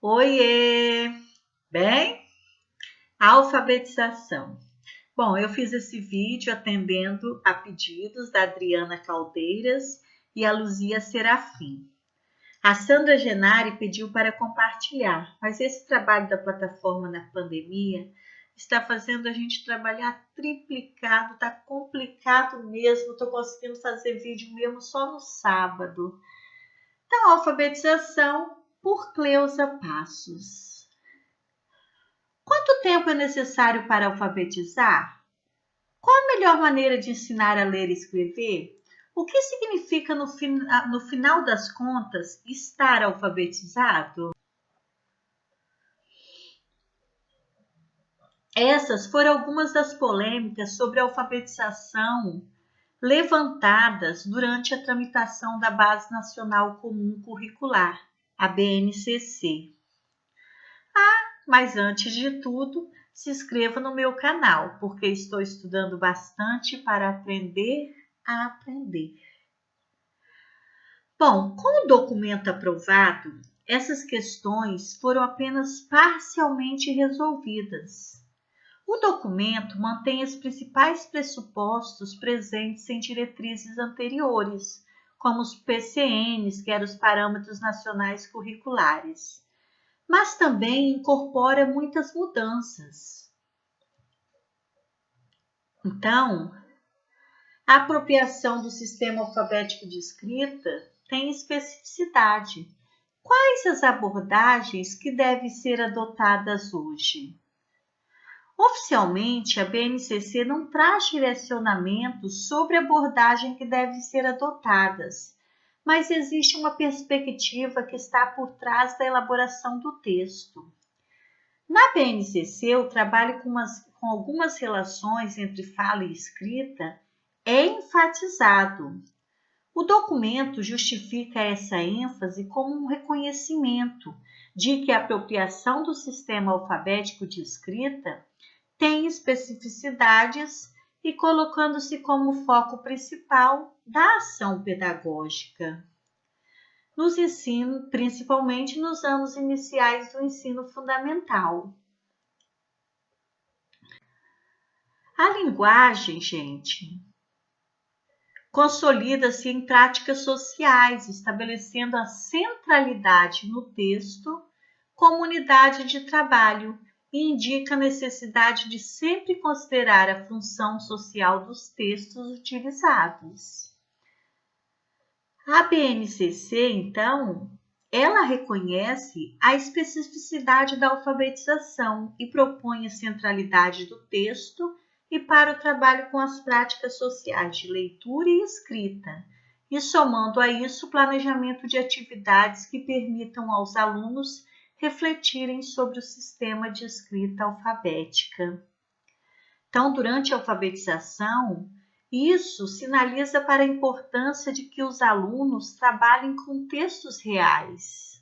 Oiê! Bem, alfabetização. Bom, eu fiz esse vídeo atendendo a pedidos da Adriana Caldeiras e a Luzia Serafim. A Sandra Genari pediu para compartilhar, mas esse trabalho da plataforma na pandemia está fazendo a gente trabalhar triplicado, tá complicado mesmo, estou conseguindo fazer vídeo mesmo só no sábado. Então, alfabetização por Cleusa Passos. Quanto tempo é necessário para alfabetizar? Qual a melhor maneira de ensinar a ler e escrever? O que significa, no final das contas, estar alfabetizado? Essas foram algumas das polêmicas sobre a alfabetização levantadas durante a tramitação da Base Nacional Comum Curricular, a BNCC. Mas antes de tudo, se inscreva no meu canal, porque estou estudando bastante para aprender a aprender. Bom, com o documento aprovado, essas questões foram apenas parcialmente resolvidas. O documento mantém os principais pressupostos presentes em diretrizes anteriores, como os PCNs, que eram os Parâmetros Nacionais Curriculares, mas também incorpora muitas mudanças. Então, a apropriação do sistema alfabético de escrita tem especificidade. Quais as abordagens que devem ser adotadas hoje? Oficialmente, a BNCC não traz direcionamentos sobre a abordagem que devem ser adotadas, mas existe uma perspectiva que está por trás da elaboração do texto. Na BNCC, o trabalho com algumas relações entre fala e escrita é enfatizado. O documento justifica essa ênfase como um reconhecimento de que a apropriação do sistema alfabético de escrita tem especificidades e colocando-se como foco principal da ação pedagógica. Nos ensino, principalmente nos anos iniciais do ensino fundamental. A linguagem, gente, consolida-se em práticas sociais, estabelecendo a centralidade no texto como unidade de trabalho e indica a necessidade de sempre considerar a função social dos textos utilizados. A BNCC, então, ela reconhece a especificidade da alfabetização e propõe a centralidade do texto e para o trabalho com as práticas sociais de leitura e escrita, e somando a isso o planejamento de atividades que permitam aos alunos refletirem sobre o sistema de escrita alfabética. Então, durante a alfabetização, isso sinaliza para a importância de que os alunos trabalhem com textos reais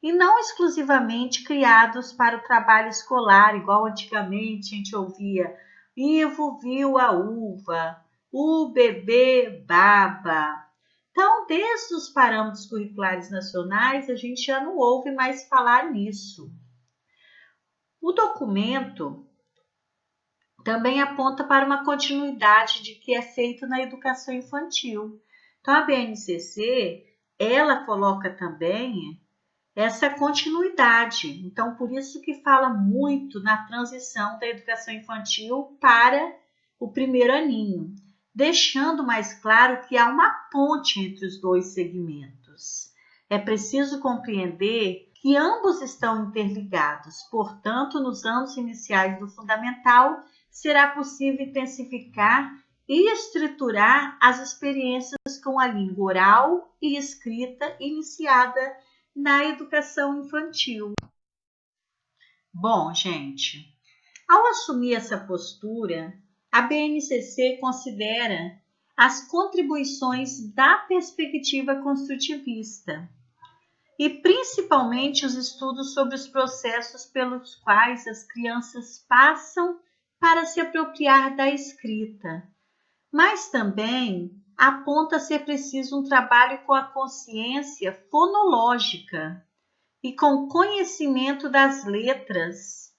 e não exclusivamente criados para o trabalho escolar, igual antigamente a gente ouvia Ivo viu a uva, o bebê baba. Então, desde os parâmetros curriculares nacionais, a gente já não ouve mais falar nisso. O documento também aponta para uma continuidade de que é feito na educação infantil. Então, a BNCC, ela coloca também essa continuidade. Então, por isso que fala muito na transição da educação infantil para o primeiro aninho, deixando mais claro que há uma ponte entre os dois segmentos. É preciso compreender que ambos estão interligados, portanto, nos anos iniciais do fundamental, será possível intensificar e estruturar as experiências com a língua oral e escrita iniciada na educação infantil. Bom, gente, ao assumir essa postura, a BNCC considera as contribuições da perspectiva construtivista e principalmente os estudos sobre os processos pelos quais as crianças passam para se apropriar da escrita, mas também aponta ser preciso um trabalho com a consciência fonológica, e com conhecimento das letras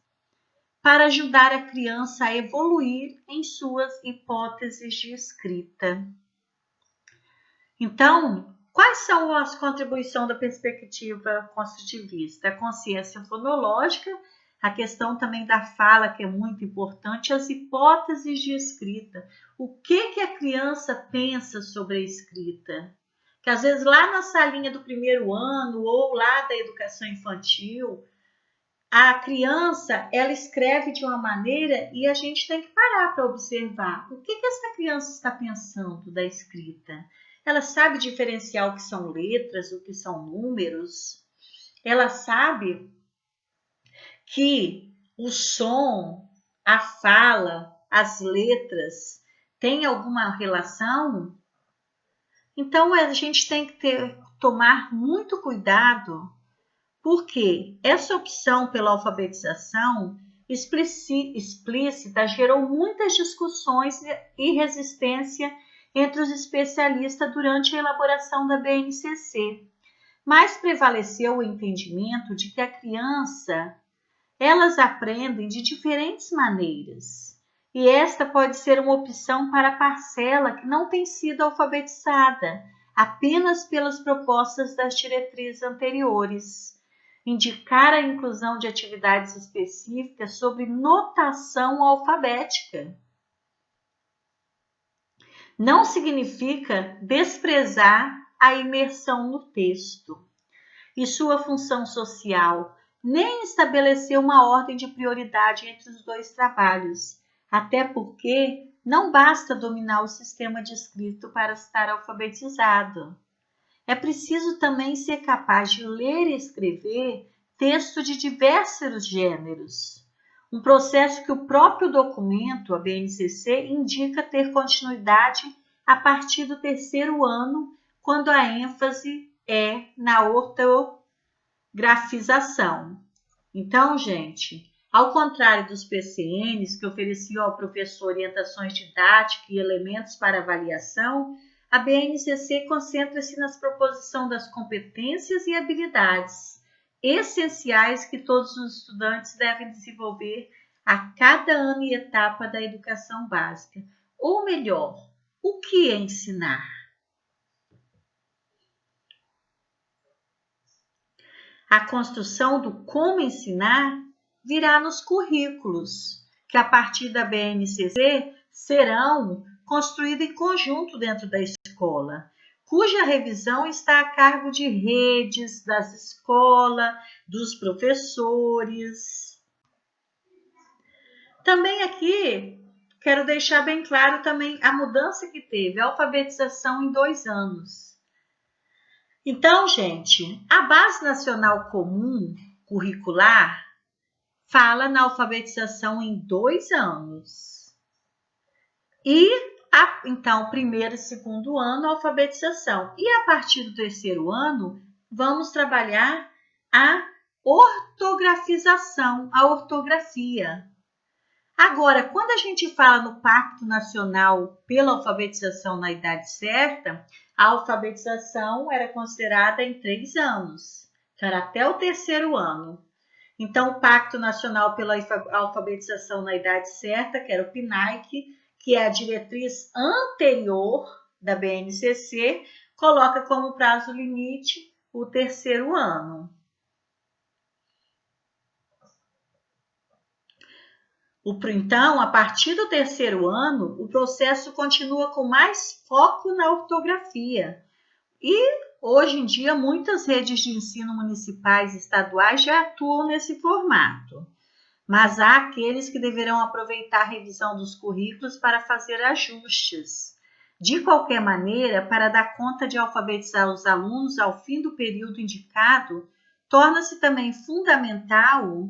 para ajudar a criança a evoluir em suas hipóteses de escrita. Então, quais são as contribuições da perspectiva construtivista? A consciência fonológica, a questão também da fala, que é muito importante, as hipóteses de escrita. O que a criança pensa sobre a escrita? Que às vezes lá na salinha do primeiro ano ou lá da educação infantil, a criança, ela escreve de uma maneira e a gente tem que parar para observar o que essa criança está pensando da escrita. Ela sabe diferenciar o que são letras, o que são números. Ela sabe que o som, a fala, as letras têm alguma relação. Então, a gente tem que tomar muito cuidado, porque essa opção pela alfabetização explícita gerou muitas discussões e resistência entre os especialistas durante a elaboração da BNCC, mas prevaleceu o entendimento de que a criança, elas aprendem de diferentes maneiras, e esta pode ser uma opção para a parcela que não tem sido alfabetizada, apenas pelas propostas das diretrizes anteriores. Indicar a inclusão de atividades específicas sobre notação alfabética. Não significa desprezar a imersão no texto e sua função social, nem estabelecer uma ordem de prioridade entre os dois trabalhos, até porque não basta dominar o sistema de escrito para estar alfabetizado. É preciso também ser capaz de ler e escrever texto de diversos gêneros, um processo que o próprio documento, a BNCC, indica ter continuidade a partir do terceiro ano, quando a ênfase é na ortografização. Então, gente, ao contrário dos PCNs, que ofereciam ao professor orientações didáticas e elementos para avaliação, a BNCC concentra-se na proposição das competências e habilidades essenciais que todos os estudantes devem desenvolver a cada ano e etapa da educação básica. Ou melhor, o que é ensinar? A construção do como ensinar virá nos currículos, que a partir da BNCC serão construídos em conjunto dentro da escola, cuja revisão está a cargo de redes, das escolas, dos professores. Também aqui quero deixar bem claro também a mudança que teve, a alfabetização em 2 anos. Então, gente, a Base Nacional Comum Curricular fala na alfabetização em 2 anos. E, então, primeiro e segundo ano, a alfabetização. E a partir do terceiro ano, vamos trabalhar a ortografização, a ortografia. Agora, quando a gente fala no Pacto Nacional pela Alfabetização na Idade Certa, a alfabetização era considerada em 3 anos, que era até o terceiro ano. Então, o Pacto Nacional pela Alfabetização na Idade Certa, que era o PNAEC, que é a diretriz anterior da BNCC, coloca como prazo limite o terceiro ano. Então, a partir do terceiro ano, o processo continua com mais foco na ortografia. E, hoje em dia, muitas redes de ensino municipais e estaduais já atuam nesse formato. Mas há aqueles que deverão aproveitar a revisão dos currículos para fazer ajustes. De qualquer maneira, para dar conta de alfabetizar os alunos ao fim do período indicado, torna-se também fundamental,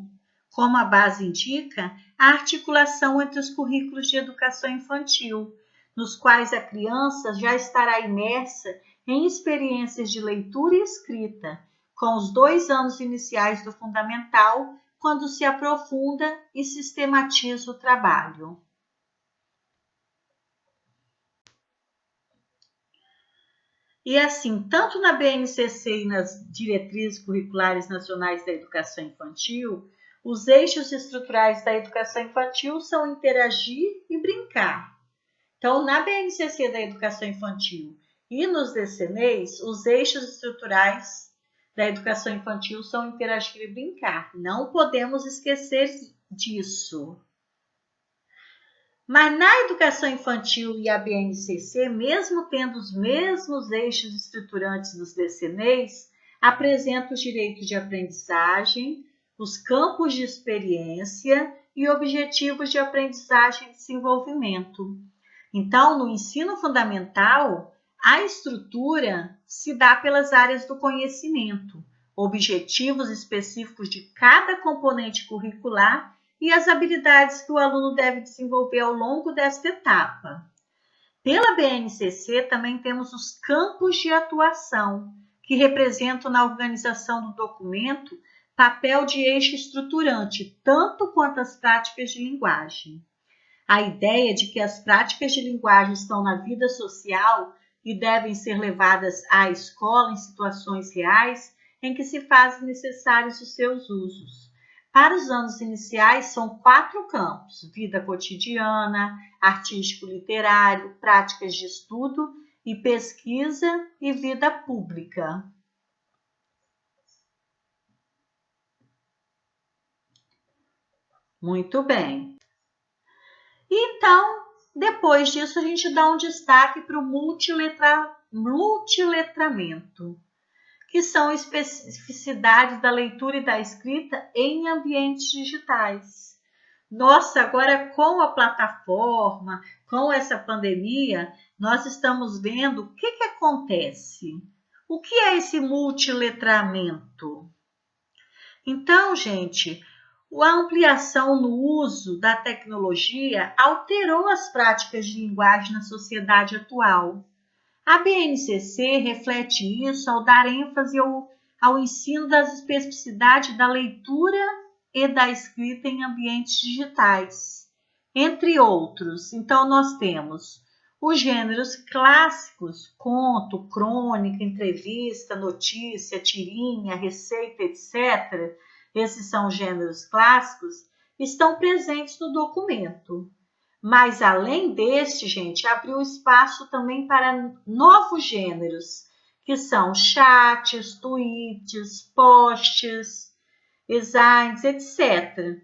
como a base indica, a articulação entre os currículos de educação infantil, nos quais a criança já estará imersa em experiências de leitura e escrita, com os 2 anos iniciais do fundamental, quando se aprofunda e sistematiza o trabalho. E assim, tanto na BNCC e nas diretrizes curriculares nacionais da educação infantil, os eixos estruturais da educação infantil são interagir e brincar. Então, na BNCC da educação infantil e nos DCNEs, os eixos estruturais da educação infantil são interagir e brincar. Não podemos esquecer disso. Mas na educação infantil e a BNCC, mesmo tendo os mesmos eixos estruturantes dos DCNEs, apresenta os direitos de aprendizagem, os campos de experiência e objetivos de aprendizagem e desenvolvimento. Então, no ensino fundamental, a estrutura se dá pelas áreas do conhecimento, objetivos específicos de cada componente curricular e as habilidades que o aluno deve desenvolver ao longo desta etapa. Pela BNCC, também temos os campos de atuação, que representam na organização do documento papel de eixo estruturante, tanto quanto as práticas de linguagem. A ideia de que as práticas de linguagem estão na vida social e devem ser levadas à escola em situações reais em que se fazem necessários os seus usos. Para os anos iniciais, são 4 campos: vida cotidiana, artístico-literário, práticas de estudo e pesquisa e vida pública. Muito bem. Então, depois disso, a gente dá um destaque para o multiletramento, que são especificidades da leitura e da escrita em ambientes digitais. Nossa, agora com a plataforma, com essa pandemia, nós estamos vendo o que acontece. O que é esse multiletramento? Então, gente, a ampliação no uso da tecnologia alterou as práticas de linguagem na sociedade atual. A BNCC reflete isso ao dar ênfase ao ensino das especificidades da leitura e da escrita em ambientes digitais, entre outros. Então, nós temos os gêneros clássicos: conto, crônica, entrevista, notícia, tirinha, receita, etc. Esses são os gêneros clássicos, estão presentes no documento. Mas, além deste, gente, abriu espaço também para novos gêneros, que são chats, tweets, posts, designs, etc.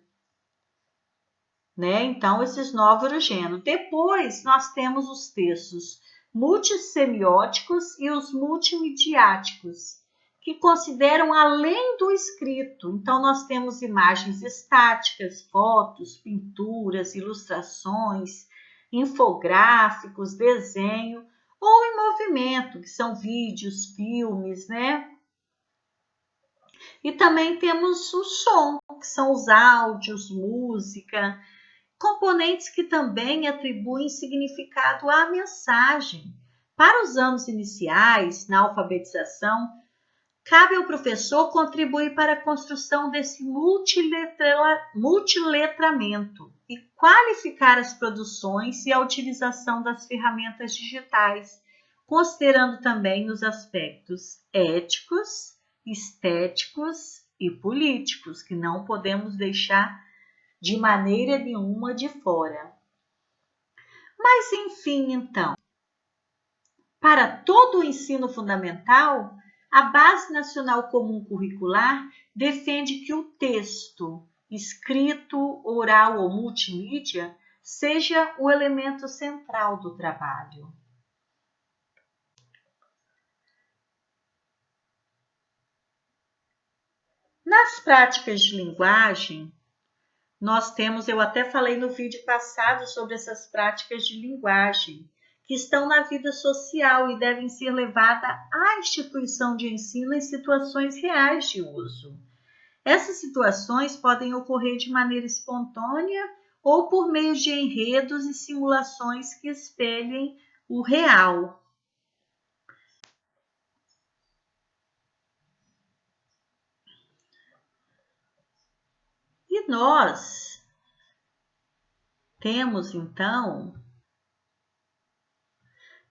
Então, esses novos gêneros. Depois, nós temos os textos multissemióticos e os multimediáticos, que consideram além do escrito. Então, nós temos imagens estáticas, fotos, pinturas, ilustrações, infográficos, desenho ou em movimento, que são vídeos, filmes, E também temos o som, que são os áudios, música, componentes que também atribuem significado à mensagem. Para os anos iniciais, na alfabetização, cabe ao professor contribuir para a construção desse multiletramento e qualificar as produções e a utilização das ferramentas digitais, considerando também os aspectos éticos, estéticos e políticos, que não podemos deixar de maneira nenhuma de fora. Mas, enfim, então, para todo o ensino fundamental, a Base Nacional Comum Curricular defende que o texto, escrito, oral ou multimídia, seja o elemento central do trabalho. Nas práticas de linguagem, nós temos, eu até falei no vídeo passado sobre essas práticas de linguagem, que estão na vida social e devem ser levadas à instituição de ensino em situações reais de uso. Essas situações podem ocorrer de maneira espontânea ou por meio de enredos e simulações que espelhem o real. E nós temos, então,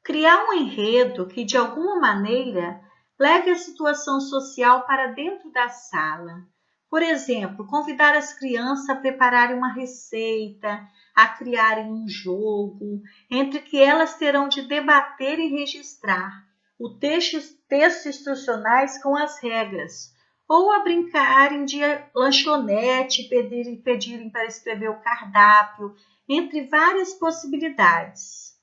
Criar um enredo que, de alguma maneira, leve a situação social para dentro da sala. Por exemplo, convidar as crianças a prepararem uma receita, a criarem um jogo, entre que elas terão de debater e registrar o textos instrucionais com as regras, ou a brincarem de lanchonete e pedirem para escrever o cardápio, entre várias possibilidades.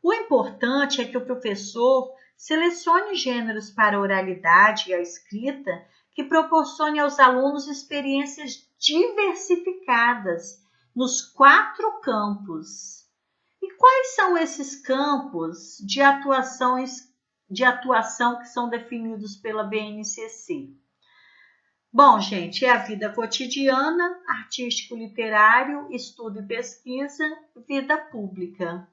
O importante é que o professor selecione gêneros para a oralidade e a escrita que proporcione aos alunos experiências diversificadas nos 4 campos. E quais são esses campos de atuação que são definidos pela BNCC? Bom, gente, é a vida cotidiana, artístico-literário, estudo e pesquisa, vida pública.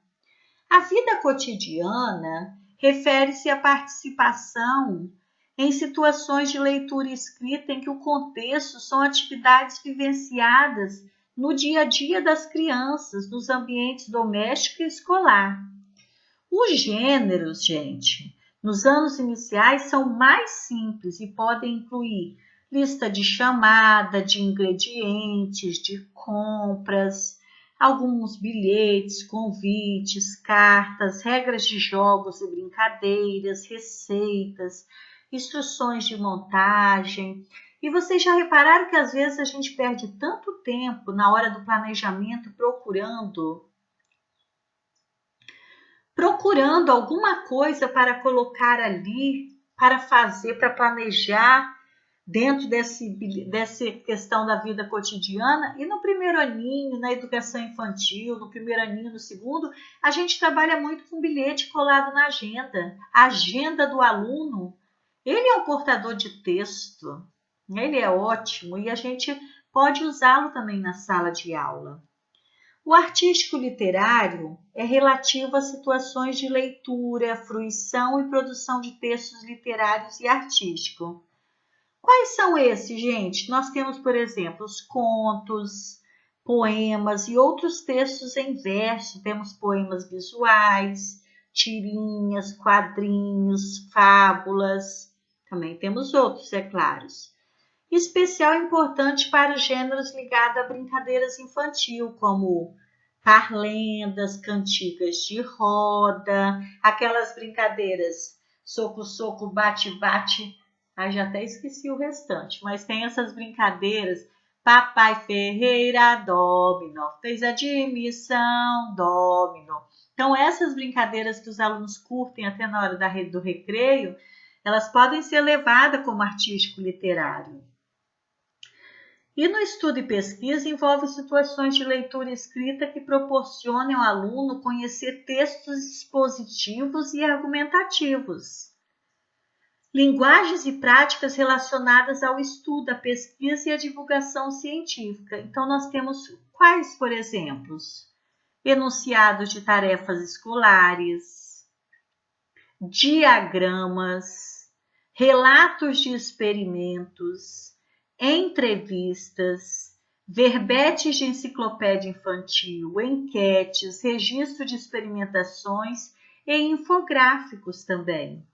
A vida cotidiana refere-se à participação em situações de leitura e escrita em que o contexto são atividades vivenciadas no dia a dia das crianças, nos ambientes doméstico e escolar. Os gêneros, gente, nos anos iniciais são mais simples e podem incluir lista de chamada, de ingredientes, de compras, alguns bilhetes, convites, cartas, regras de jogos e brincadeiras, receitas, instruções de montagem. E vocês já repararam que às vezes a gente perde tanto tempo na hora do planejamento procurando alguma coisa para colocar ali, para fazer, para planejar dentro dessa questão da vida cotidiana. E no primeiro aninho, na educação infantil, no primeiro aninho, no segundo, a gente trabalha muito com bilhete colado na agenda. A agenda do aluno, ele é um portador de texto, ele é ótimo e a gente pode usá-lo também na sala de aula. O artístico literário é relativo a situações de leitura, fruição e produção de textos literários e artísticos. Quais são esses, gente? Nós temos, por exemplo, os contos, poemas e outros textos em verso. Temos poemas visuais, tirinhas, quadrinhos, fábulas. Também temos outros, é claro. Especial importante para os gêneros ligados a brincadeiras infantil, como parlendas, cantigas de roda, aquelas brincadeiras soco-soco, bate-bate. Já até esqueci o restante, mas tem essas brincadeiras. Papai Ferreira, domino, fez admissão, domino. Então, essas brincadeiras que os alunos curtem até na hora do recreio, elas podem ser levadas como artístico literário. E no estudo e pesquisa envolve situações de leitura e escrita que proporcionam ao aluno conhecer textos expositivos e argumentativos. Linguagens e práticas relacionadas ao estudo, à pesquisa e à divulgação científica. Então, nós temos quais, por exemplo? Enunciados de tarefas escolares, diagramas, relatos de experimentos, entrevistas, verbetes de enciclopédia infantil, enquetes, registro de experimentações e infográficos também.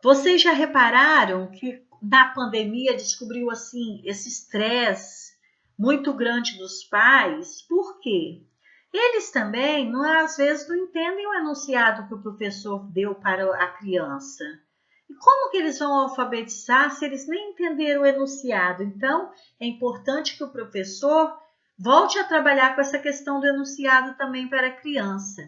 Vocês já repararam que na pandemia descobriu assim esse estresse muito grande dos pais? Por quê? Eles também, às vezes, não entendem o enunciado que o professor deu para a criança. E como que eles vão alfabetizar se eles nem entenderam o enunciado? Então, é importante que o professor volte a trabalhar com essa questão do enunciado também para a criança.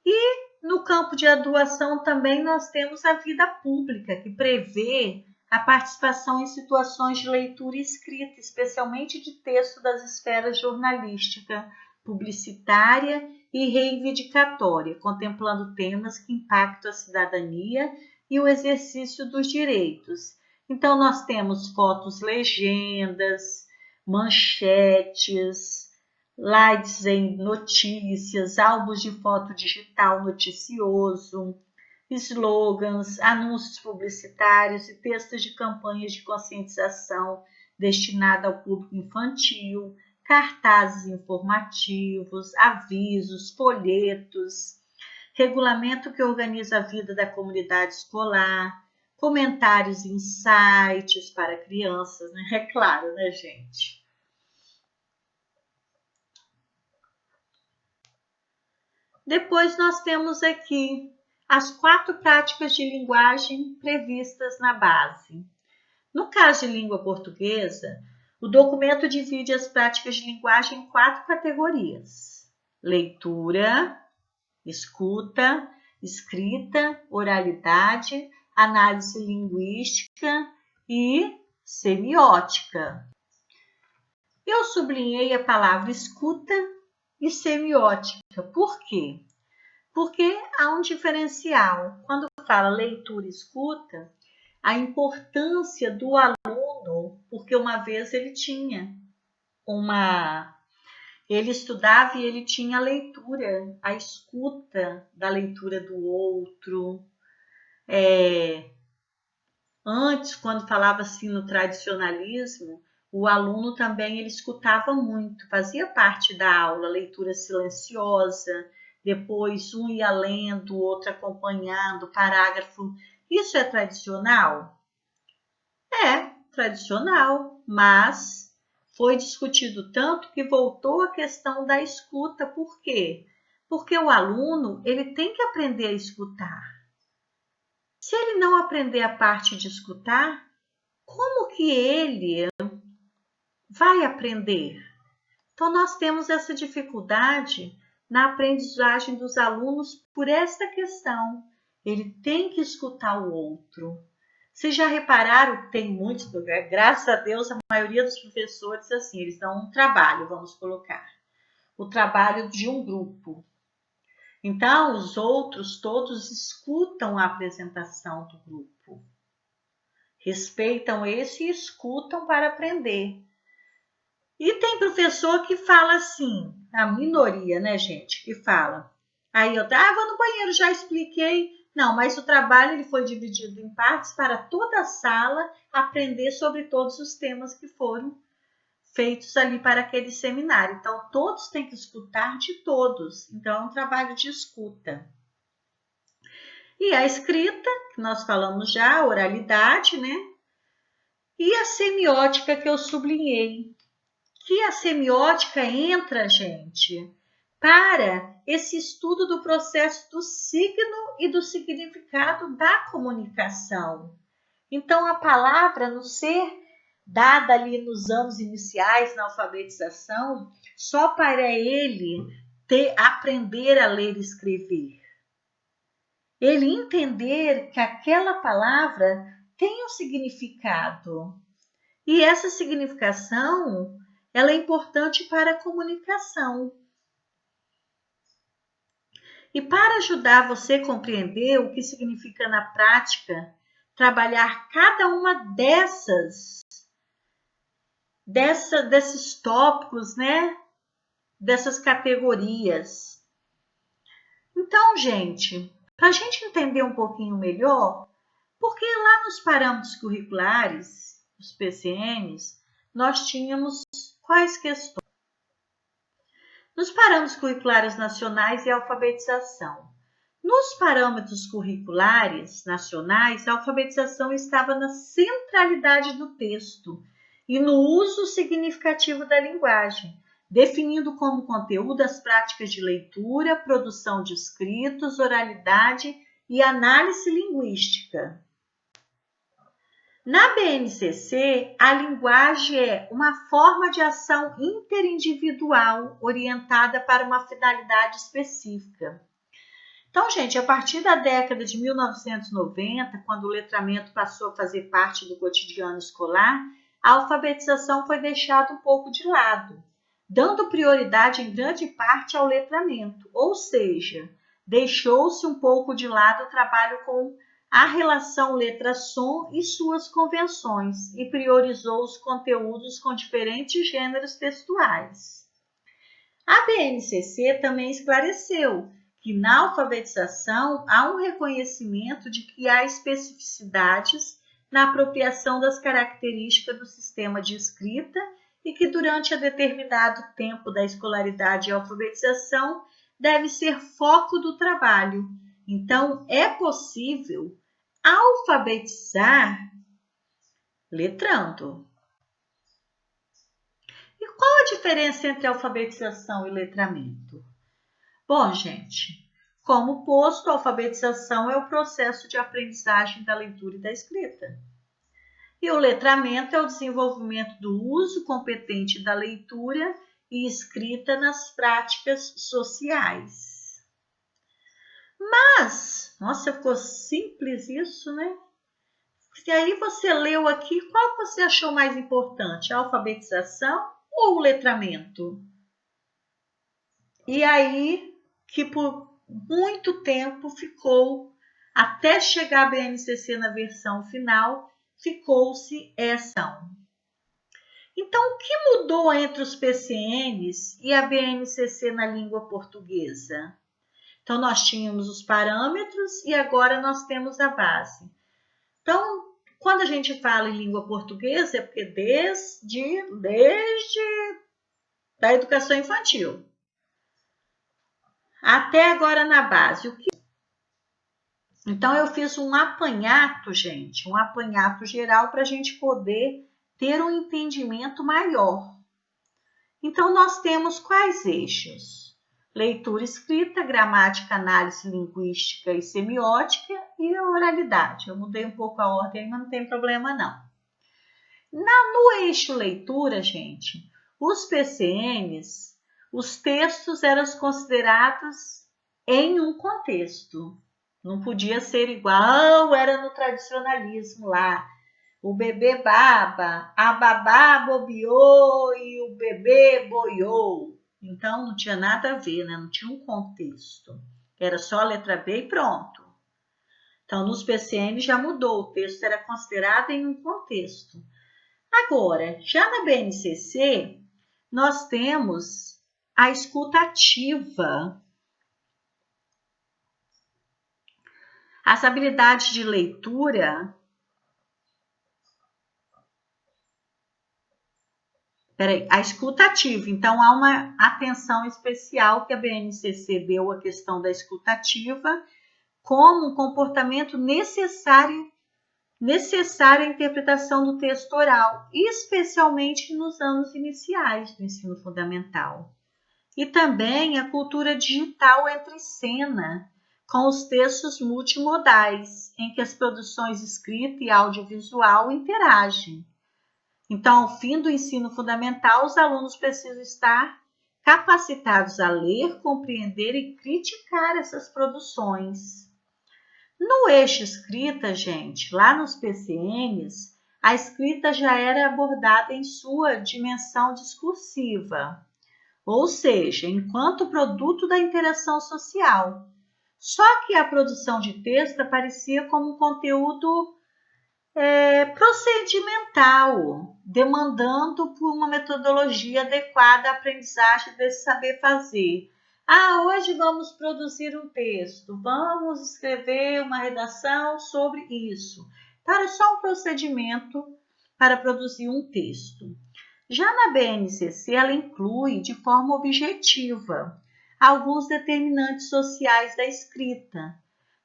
E no campo de atuação também nós temos a vida pública, que prevê a participação em situações de leitura e escrita, especialmente de texto das esferas jornalística, publicitária e reivindicatória, contemplando temas que impactam a cidadania e o exercício dos direitos. Então, nós temos fotos, legendas, manchetes, slides em notícias, álbuns de foto digital noticioso, slogans, anúncios publicitários e textos de campanhas de conscientização destinada ao público infantil, cartazes informativos, avisos, folhetos, regulamento que organiza a vida da comunidade escolar, comentários em sites para crianças, né? É claro, né, gente? Depois nós temos aqui as 4 práticas de linguagem previstas na base. No caso de língua portuguesa, o documento divide as práticas de linguagem em 4 categorias: leitura, escuta, escrita, oralidade, análise linguística e semiótica. Eu sublinhei a palavra escuta e semiótica. Por quê? Porque há um diferencial. Quando fala leitura e escuta, a importância do aluno, porque uma vez ele estudava e ele tinha a leitura, a escuta da leitura do outro. Antes, quando falava assim no tradicionalismo, o aluno também ele escutava muito, fazia parte da aula, leitura silenciosa, depois um ia lendo, o outro acompanhando, parágrafo. Isso é tradicional? É tradicional, mas foi discutido tanto que voltou a questão da escuta. Por quê? Porque o aluno ele tem que aprender a escutar. Se ele não aprender a parte de escutar, como que ele vai aprender? Então, nós temos essa dificuldade na aprendizagem dos alunos por esta questão. Ele tem que escutar o outro. Vocês já repararam, tem muitos, graças a Deus, a maioria dos professores, assim, eles dão um trabalho, vamos colocar. O trabalho de um grupo. Então, os outros todos escutam a apresentação do grupo. Respeitam esse e escutam para aprender. E tem professor que fala assim, a minoria, né, gente, que fala. Aí eu vou no banheiro, já expliquei. Não, mas o trabalho ele foi dividido em partes para toda a sala aprender sobre todos os temas que foram feitos ali para aquele seminário. Então, todos têm que escutar de todos. Então, é um trabalho de escuta. E a escrita, que nós falamos já, a oralidade, né? E a semiótica que eu sublinhei. Que a semiótica entra, gente, para esse estudo do processo do signo e do significado da comunicação. Então, a palavra, no ser dada ali nos anos iniciais na alfabetização, só para ele aprender a ler e escrever. Ele entender que aquela palavra tem um significado. E essa significação, ela é importante para a comunicação. E para ajudar você a compreender o que significa na prática, trabalhar cada uma desses tópicos, né? Dessas categorias. Então, gente, para a gente entender um pouquinho melhor, porque lá nos parâmetros curriculares, os PCNs, nós tínhamos quais questões? Nos parâmetros curriculares nacionais e alfabetização. Nos parâmetros curriculares nacionais, a alfabetização estava na centralidade do texto e no uso significativo da linguagem, definindo como conteúdo as práticas de leitura, produção de escritos, oralidade e análise linguística. Na BNCC, a linguagem é uma forma de ação interindividual orientada para uma finalidade específica. Então, gente, a partir da década de 1990, quando o letramento passou a fazer parte do cotidiano escolar, a alfabetização foi deixada um pouco de lado, dando prioridade em grande parte ao letramento, ou seja, deixou-se um pouco de lado o trabalho com a relação letra-som e suas convenções e priorizou os conteúdos com diferentes gêneros textuais. A BNCC também esclareceu que na alfabetização há um reconhecimento de que há especificidades na apropriação das características do sistema de escrita e que durante a determinado tempo da escolaridade e alfabetização deve ser foco do trabalho. Então, é possível alfabetizar letrando. E qual a diferença entre alfabetização e letramento? Bom, gente, como posto, a alfabetização é o processo de aprendizagem da leitura e da escrita. E o letramento é o desenvolvimento do uso competente da leitura e escrita nas práticas sociais. Mas, nossa, ficou simples isso, né? E aí você leu aqui, qual você achou mais importante? A alfabetização ou o letramento? E aí que por muito tempo ficou, até chegar a BNCC na versão final, ficou-se essa. Então, o que mudou entre os PCNs e a BNCC na língua portuguesa? Então, nós tínhamos os parâmetros e agora nós temos a base. Então, quando a gente fala em língua portuguesa, é porque desde a educação infantil até agora na base. Então, eu fiz um apanhado, gente, um apanhado geral para a gente poder ter um entendimento maior. Então, nós temos quais eixos? Leitura escrita, gramática, análise linguística e semiótica e a oralidade. Eu mudei um pouco a ordem, mas não tem problema não. No eixo leitura, gente, os PCNs, os textos eram considerados em um contexto. Não podia ser igual era no tradicionalismo lá. O bebê baba, a babá bobeou e o bebê boiou. Então, não tinha nada a ver, né? Não tinha um contexto. Era só a letra B e pronto. Então, nos PCN já mudou. O texto era considerado em um contexto. Agora, já na BNCC, nós temos a escuta ativa. As habilidades de leitura... a escuta ativa. Então, há uma atenção especial que a BNCC deu à questão da escuta ativa como um comportamento necessário à interpretação do texto oral, especialmente nos anos iniciais do ensino fundamental. E também a cultura digital entra em cena, com os textos multimodais, em que as produções escrita e audiovisual interagem. Então, ao fim do ensino fundamental, os alunos precisam estar capacitados a ler, compreender e criticar essas produções. No eixo escrita, gente, lá nos PCNs, a escrita já era abordada em sua dimensão discursiva, ou seja, enquanto produto da interação social. Só que a produção de texto aparecia como um conteúdo procedimental, demandando por uma metodologia adequada à aprendizagem desse saber fazer. Hoje vamos produzir um texto, vamos escrever uma redação sobre isso. Então, era só um procedimento para produzir um texto. Já na BNCC, ela inclui de forma objetiva alguns determinantes sociais da escrita.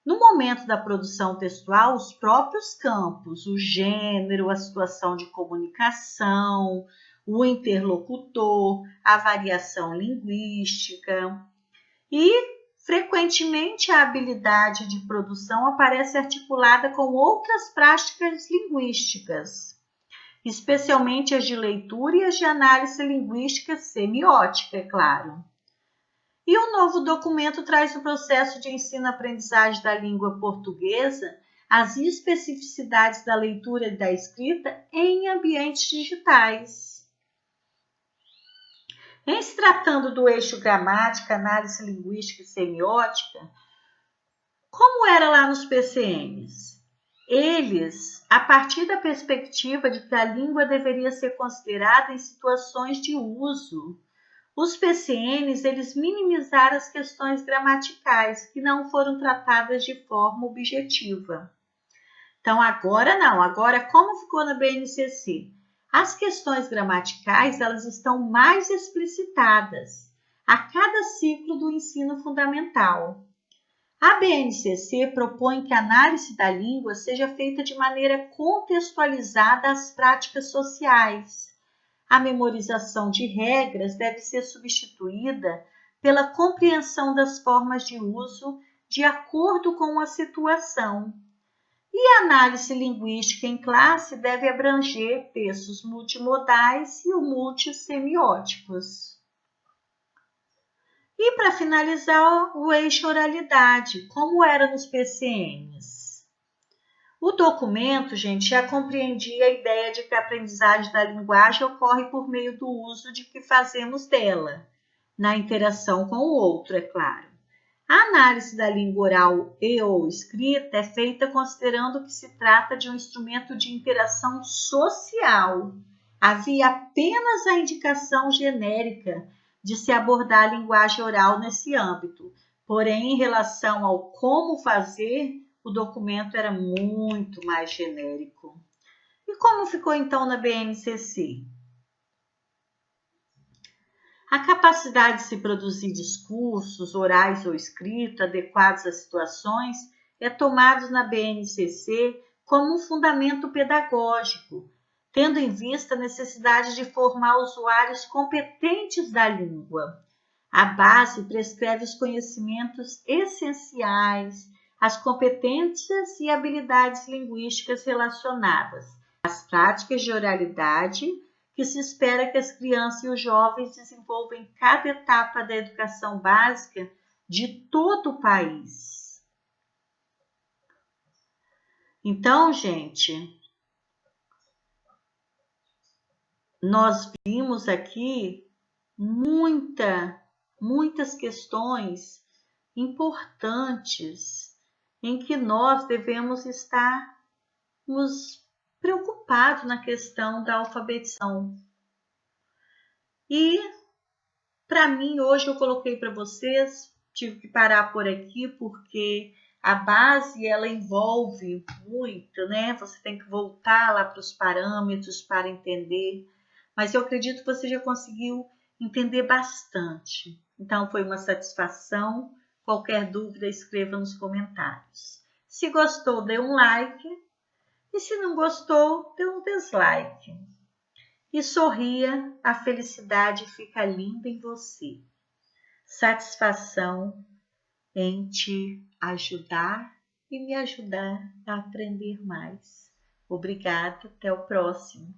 No momento da produção textual, os próprios campos, o gênero, a situação de comunicação, o interlocutor, a variação linguística. E, frequentemente, a habilidade de produção aparece articulada com outras práticas linguísticas, especialmente as de leitura e as de análise linguística semiótica, é claro. E o novo documento traz o processo de ensino-aprendizagem da língua portuguesa, as especificidades da leitura e da escrita em ambientes digitais. Em se tratando do eixo gramática, análise linguística e semiótica, como era lá nos PCNs? Eles, a partir da perspectiva de que a língua deveria ser considerada em situações de uso, os PCNs, eles minimizaram as questões gramaticais, que não foram tratadas de forma objetiva. Então, agora não. Agora, como ficou na BNCC? As questões gramaticais, elas estão mais explicitadas. a cada ciclo do ensino fundamental. A BNCC propõe que a análise da língua seja feita de maneira contextualizada às práticas sociais. A memorização de regras deve ser substituída pela compreensão das formas de uso de acordo com a situação. E a análise linguística em classe deve abranger textos multimodais e multissemióticos. E para finalizar, o eixo oralidade, como era nos PCNs. O documento, gente, já compreendia a ideia de que a aprendizagem da linguagem ocorre por meio do uso de que fazemos dela, na interação com o outro, é claro. A análise da língua oral e ou escrita é feita considerando que se trata de um instrumento de interação social. Havia apenas a indicação genérica de se abordar a linguagem oral nesse âmbito. Porém, em relação ao como fazer, o documento era muito mais genérico. E como ficou então na BNCC? A capacidade de se produzir discursos, orais ou escritos, adequados às situações, é tomada na BNCC como um fundamento pedagógico, tendo em vista a necessidade de formar usuários competentes da língua. A base prescreve os conhecimentos essenciais, as competências e habilidades linguísticas relacionadas às práticas de oralidade, que se espera que as crianças e os jovens desenvolvam em cada etapa da educação básica de todo o país. Então, gente, nós vimos aqui muitas questões importantes em que nós devemos estar nos preocupados na questão da alfabetização. E, para mim, hoje eu coloquei para vocês, tive que parar por aqui porque a base ela envolve muito, né? Você tem que voltar lá para os parâmetros para entender. Mas eu acredito que você já conseguiu entender bastante. Então, foi uma satisfação. Qualquer dúvida, escreva nos comentários. Se gostou, dê um like. E se não gostou, dê um dislike. E sorria, a felicidade fica linda em você. Satisfação em te ajudar e me ajudar a aprender mais. Obrigada, até o próximo.